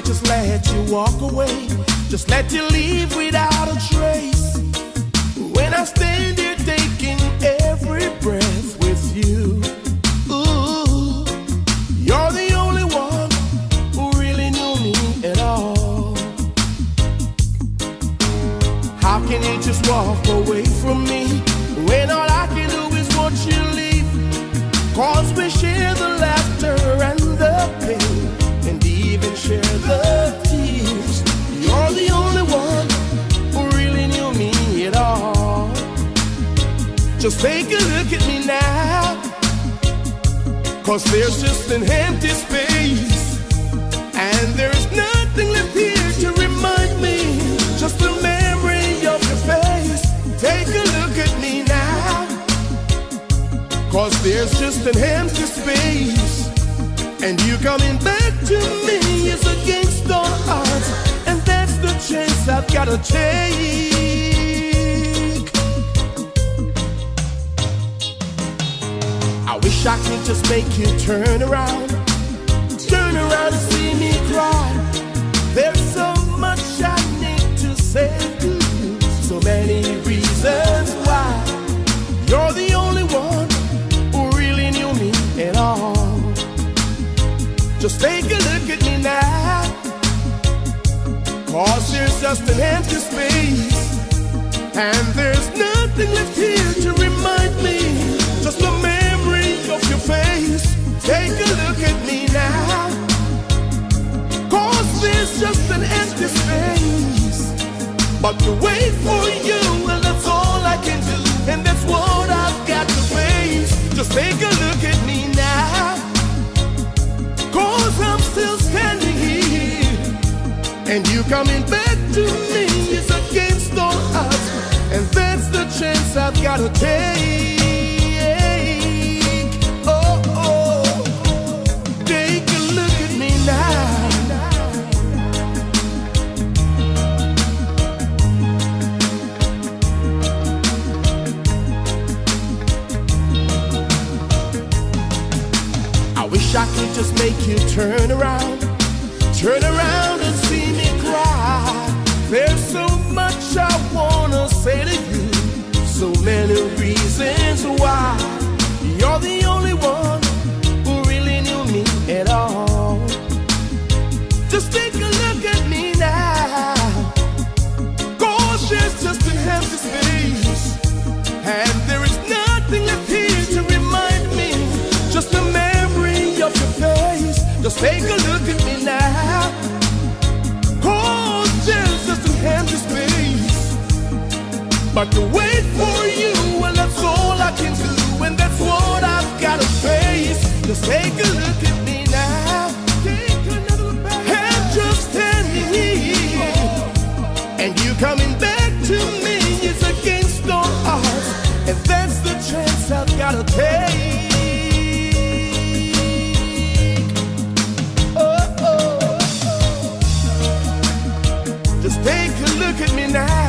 might just let you walk away, just let you leave without a trace. When I stand here taking every breath with you, ooh, you're the only one who really knew me at all. How can you just walk away from me when all I can do is watch you leave? 'Cause we share the laughter and the pain, and even share the tears. You're the only one who really knew me at all. Just take a look at me now, 'cause there's just an empty space, and there's nothing left here to remind me, just the memory of your face. Take a look at me now, 'cause there's just an empty space, and you coming back to me is against all odds, and that's the chance I've gotta take. I wish I could just make you turn around and see me cry. There's so much I need to say to you, so many reasons why you're the only one who really knew me at all. Just take a look at me now, 'cause there's just an empty space, and there's nothing left here to remind me, just the memory of your face. Take a look at me now, 'cause there's just an empty space, but to wait for you, well, that's all I can do, and that's what I've got to face. Just take a look at me now, 'cause I'm still standing here, and you coming back to me is against all odds, and that's the chance I've gotta take. Oh, oh, take a look at me now. I wish I could just make you turn around and see me cry. There's so much I wanna say to you, so many reasons why you're the only one who really knew me at all. Just take a look at me now, 'cause there's just an empty space, and there is nothing left here to remind me, just a memory of your face. Just take a look at me now, 'cause there's just an empty space, but to wait for you, well, that's all I can do, and that's what I've gotta face. Just take a look at me now, take another look back. I'm just standing here, and you coming back to me is against all odds, and that's the chance I've gotta take. Take a look at me now.